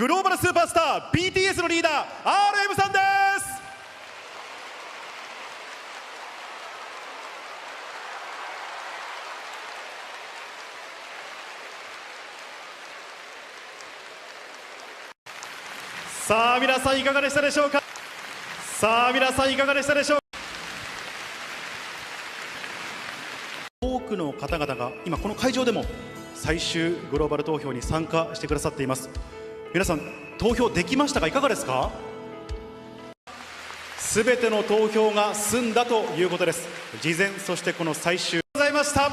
グローバルスーパースター BTS のリーダー RM さんです。さあ皆さんいかがでしたでしょうか。多くの方々が今この会場でも最終グローバル投票に参加してくださっています。皆さん投票できましたか？いかがですか？すべての投票が済んだということです。事前そしてこの最終ございました。